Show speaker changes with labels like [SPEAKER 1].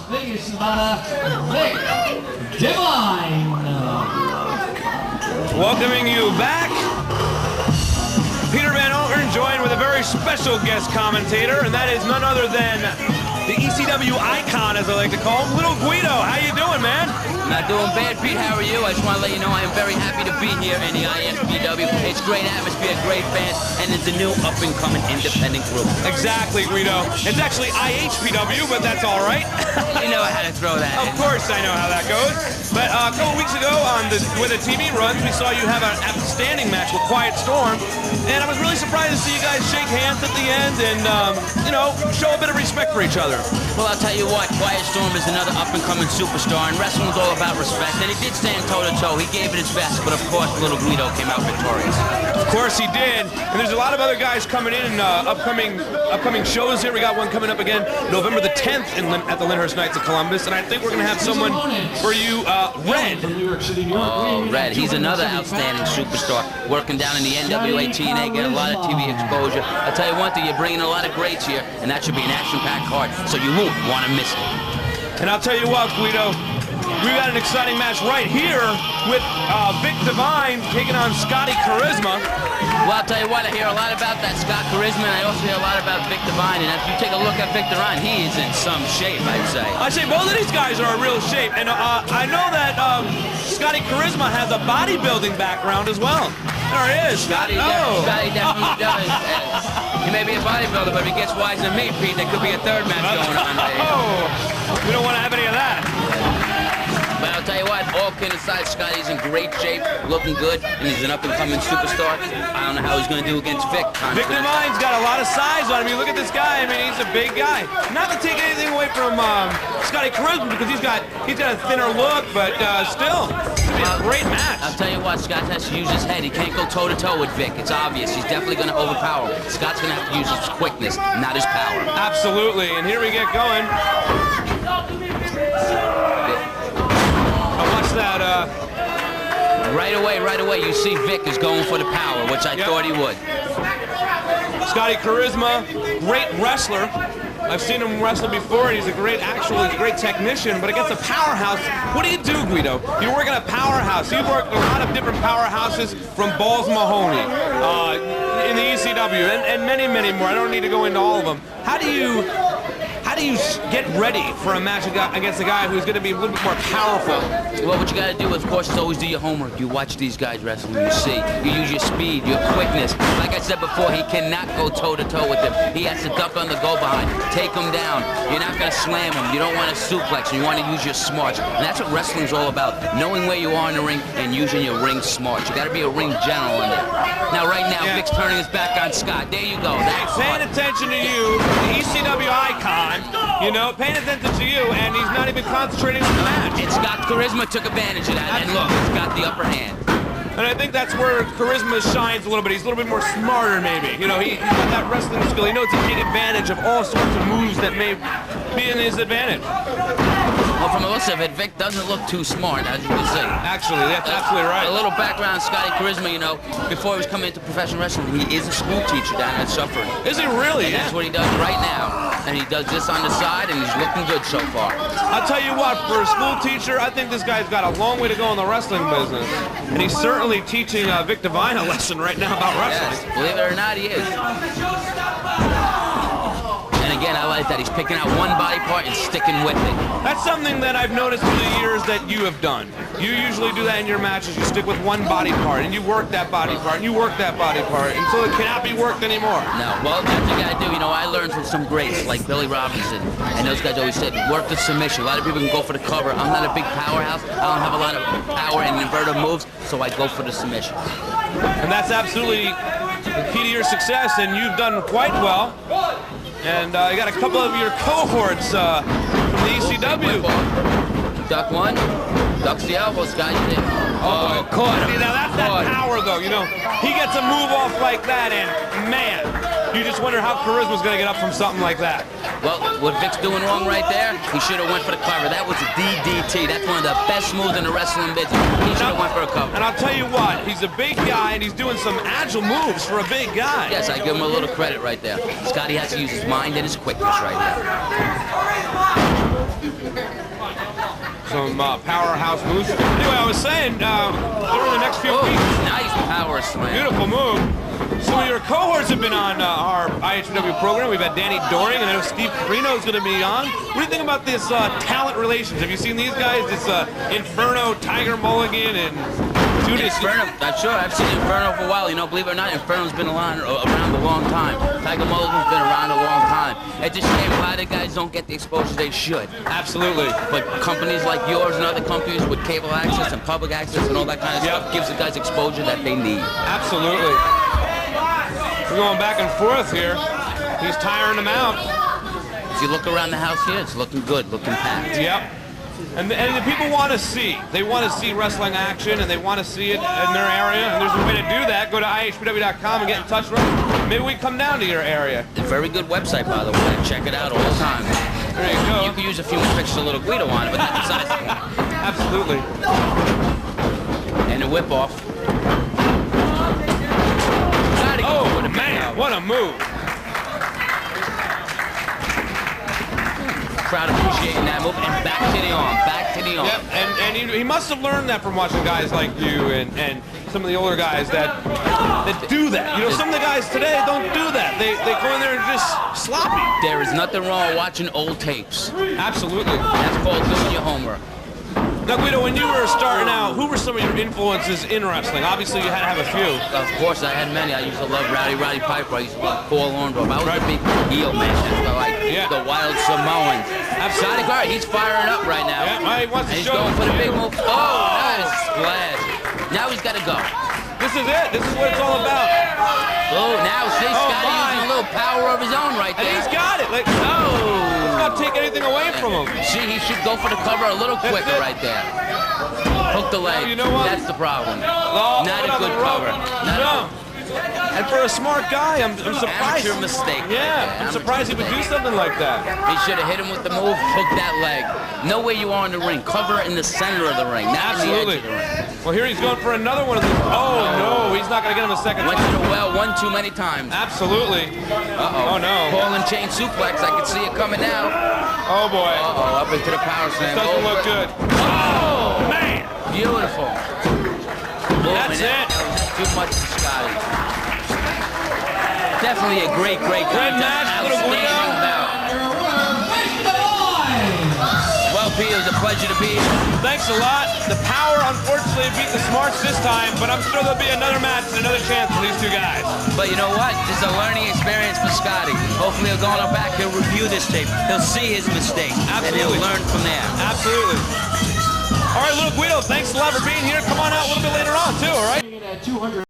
[SPEAKER 1] biggest Vic Devine.
[SPEAKER 2] Welcoming you back, Peter Van Altern, joined with a very special guest commentator, and that is none other than the ECW icon, as I like to call him, Little Guido. How you doing, man?
[SPEAKER 3] Not doing bad, Pete. How are you? I just want to let you know I am very happy to be here in the IHPW. It's great atmosphere, great fans, and it's a new up-and-coming independent group.
[SPEAKER 2] Exactly, Guido. It's actually IHPW, but that's all right.
[SPEAKER 3] You know how to throw that in.
[SPEAKER 2] Of course I know how that goes. But a couple weeks ago, with the TV runs, we saw you have an outstanding match with Quiet Storm, and I was really surprised to see you guys shake hands at the end and, you know, show a bit of respect for each other.
[SPEAKER 3] Well, I'll tell you what, Quiet Storm is another up-and-coming superstar, and wrestling's all about respect, and he did stand toe-to-toe. He gave it his best, but of course, Little Guido came out victorious.
[SPEAKER 2] Of course he did, and there's a lot of other guys coming in upcoming shows here. We got one coming up again November the 10th at the Lyndhurst Knights of Columbus, and I think we're going to have someone for you, Red.
[SPEAKER 3] Oh, Red, he's another outstanding superstar, working down in the NWA TNA, get a lot of TV exposure. I'll tell you one thing, you're bringing a lot of greats here, and that should be an action-packed card, so you won't want to miss it.
[SPEAKER 2] And I'll tell you what, Guido, we've got an exciting match right here with Vic Devine taking on Scotty Charisma.
[SPEAKER 3] Well, I'll tell you what, I hear a lot about that Scott Charisma, and I also hear a lot about Vic Devine, and if you take a look at Vic Devine, he is in some shape, I'd say.
[SPEAKER 2] I'd say both of these guys are in real shape, and I know that Scotty Charisma has a bodybuilding background as well. There he is.
[SPEAKER 3] Scotty definitely does. He may be a bodybuilder, but if he gets wise than me, Pete, there could be a third match going on there.
[SPEAKER 2] Oh, we don't want to have any of that.
[SPEAKER 3] But I'll tell you what, all kidding aside, Scotty's in great shape, looking good, and he's an up-and-coming superstar. I don't know how he's going to do against Vic.
[SPEAKER 2] Vic Devine's got a lot of size on him. You look at this guy, I mean, he's a big guy. Not to take anything away from Scotty Charisma, because he's got a thinner look, but still, it's going to be a great match.
[SPEAKER 3] I'll tell you what, Scott has to use his head. He can't go toe-to-toe with Vic. It's obvious. He's definitely going to overpower him. Scott's going to have to use his quickness, not his power.
[SPEAKER 2] Absolutely, and here we get going. That
[SPEAKER 3] right away you see Vic is going for the power, which I thought he would.
[SPEAKER 2] Scotty Charisma, great wrestler. I've seen him wrestle before, and he's a great technician, but against a powerhouse, what do you do, Guido? You work in a powerhouse. You've worked a lot of different powerhouses, from Balls Mahoney, in the ECW, and many, many more. I don't need to go into all of them. How do you get ready for a match against a guy who's going to be a little bit more powerful?
[SPEAKER 3] Well, what you got to do, of course, is always do your homework. You watch these guys wrestling, you see. You use your speed, your quickness. Like I said before, he cannot go toe-to-toe with him. He has to duck on the go-behind, take him down. You're not going to slam him. You don't want to suplex him. You want to use your smarts. And that's what wrestling's all about, knowing where you are in the ring and using your ring smarts. You got to be a ring general in there. Now, right now, Vic's turning his back on Scott. There you go. That's
[SPEAKER 2] paying attention to you, the ECW icon. You know, paying attention to you, and he's not even concentrating on the match.
[SPEAKER 3] And Scott Charisma took advantage of that, and look, he's got the upper hand.
[SPEAKER 2] And I think that's where Charisma shines a little bit. He's a little bit more smarter, maybe. You know, he's got that wrestling skill. He knows to take advantage of all sorts of moves that may be in his advantage.
[SPEAKER 3] Well, from the looks of it, Vic doesn't look too smart, as you can see.
[SPEAKER 2] Actually, that's absolutely right.
[SPEAKER 3] A little background on Scotty Charisma, you know, before he was coming into professional wrestling, he is a school teacher down at Suffolk.
[SPEAKER 2] Is he really?
[SPEAKER 3] And that's what he does right now. And he does this on the side, and he's looking good so far.
[SPEAKER 2] I'll tell you what, for a school teacher, I think this guy's got a long way to go in the wrestling business. And he's certainly teaching Vic Devine a lesson right now about wrestling.
[SPEAKER 3] Yes, believe it or not, he is. And again, I like that. He's picking out one body part and sticking with it.
[SPEAKER 2] That's something that I've noticed through the years that you have done. You usually do that in your matches. You stick with one body part, and you work that body part, and you work that body part, until it cannot be worked anymore.
[SPEAKER 3] No, well, that's what you got to do. You know, I learned from some greats like Billy Robinson, and those guys always said, work the submission. A lot of people can go for the cover. I'm not a big powerhouse. I don't have a lot of power and inverted moves, so I go for the submission.
[SPEAKER 2] And that's absolutely the key to your success, and you've done quite well. And you got a couple of your cohorts from the ECW.
[SPEAKER 3] Duck one, ducks the elbow, Scott.
[SPEAKER 2] Oh, caught him. See, now that's that power, though. You know, he gets a move off like that, and man, you just wonder how Charisma's going to get up from something like that.
[SPEAKER 3] Well, what Vic's doing wrong right there, he should have went for the cover. That was a DDT. That's one of the best moves in the wrestling business. He should have went for a cover.
[SPEAKER 2] And I'll tell you what, he's a big guy, and he's doing some agile moves for a big guy.
[SPEAKER 3] Yes, I give him a little credit right there. Scotty has to use his mind and his quickness right now.
[SPEAKER 2] Some powerhouse moves. Anyway, I was saying, during the next few weeks.
[SPEAKER 3] Nice power slam.
[SPEAKER 2] Beautiful move. Some of your cohorts have been on our IHPW program. We've had Danny Doring, and I know Steve Carino is going to be on. What do you think about this talent relations? Have you seen these guys? This Inferno, Tiger Mulligan, and Judas.
[SPEAKER 3] Inferno, I'm sure I've seen Inferno for a while. You know, believe it or not, Inferno's been around a long time. Tiger Mulligan's been around a long time. It's a shame a lot of guys don't get the exposure they should.
[SPEAKER 2] Absolutely.
[SPEAKER 3] But companies like yours and other companies with cable access and public access and all that kind of stuff gives the guys exposure that they need.
[SPEAKER 2] Absolutely. We're going back and forth here. He's tiring them out.
[SPEAKER 3] If you look around the house here, it's looking good, looking packed.
[SPEAKER 2] Yep. And the people want to see. They want to see wrestling action, and they want to see it in their area. And there's a way to do that. Go to IHPW.com and get in touch with us. Maybe we come down to your area.
[SPEAKER 3] It's a very good website, by the way. Check it out all the time.
[SPEAKER 2] There you go.
[SPEAKER 3] You can use a few more pictures of Little Guido on it, but that's besides the point.
[SPEAKER 2] Absolutely.
[SPEAKER 3] And a whip off.
[SPEAKER 2] Oh, man, what a move.
[SPEAKER 3] Crowd appreciating that move, and back to the arm, back to the arm.
[SPEAKER 2] Yep, and he must have learned that from watching guys like you and some of the older guys that do that. You know, some of the guys today don't do that. They go in there and just sloppy.
[SPEAKER 3] There is nothing wrong with watching old tapes.
[SPEAKER 2] Absolutely.
[SPEAKER 3] That's called doing your homework.
[SPEAKER 2] Now, Guido, when you were starting out, who were some of your influences in wrestling? Obviously, you had to have a few.
[SPEAKER 3] Of course, I had many. I used to love Roddy Piper. I used to love Paul Orndorff. I was a big heel man. The Wild Samoans. Scotty, he's firing up right now.
[SPEAKER 2] Yeah, he wants to show
[SPEAKER 3] going for the big move. Oh, nice splash. Now he's got to go.
[SPEAKER 2] This is it. This is what it's all about.
[SPEAKER 3] Oh, now see, Scotty using a little power of his own right there.
[SPEAKER 2] And he's got it. Like, let's not take anything away from him.
[SPEAKER 3] See, he should go for the cover a little quicker right there. Hook the leg.
[SPEAKER 2] You know what?
[SPEAKER 3] That's the problem.
[SPEAKER 2] Oh,
[SPEAKER 3] not a good cover.
[SPEAKER 2] And for a smart guy, I'm surprised.
[SPEAKER 3] Amateur mistake.
[SPEAKER 2] Yeah, I'm surprised he would do something like that.
[SPEAKER 3] He should have hit him with the move, hook that leg. Know where you are in the ring. Cover in the center of the ring, not
[SPEAKER 2] Absolutely.
[SPEAKER 3] in the edge of the ring.
[SPEAKER 2] Well, here he's going for another one of these. Oh, no, he's not going to get him a second
[SPEAKER 3] Went
[SPEAKER 2] time.
[SPEAKER 3] to the well one too many times.
[SPEAKER 2] Absolutely.
[SPEAKER 3] Uh-oh.
[SPEAKER 2] Oh, no.
[SPEAKER 3] Ball and chain suplex. I can see it coming out.
[SPEAKER 2] Oh, boy.
[SPEAKER 3] Uh-oh, up into the power slam.
[SPEAKER 2] Doesn't look good. Oh, man.
[SPEAKER 3] Beautiful.
[SPEAKER 2] That's it.
[SPEAKER 3] Too much for Scotty. Definitely a great match.
[SPEAKER 2] Outstanding
[SPEAKER 3] bout. Well, Pete, it was a pleasure to be here.
[SPEAKER 2] Thanks a lot. The power, unfortunately, beat the smarts this time, but I'm sure there'll be another match and another chance for these two guys.
[SPEAKER 3] But you know what? It's a learning experience for Scotty. Hopefully he'll go on back, he'll review this tape, he'll see his mistakes, and he'll learn from there.
[SPEAKER 2] Absolutely. All right, Little Guido, thanks a lot for being here. Come on out a little bit later on, too, all right?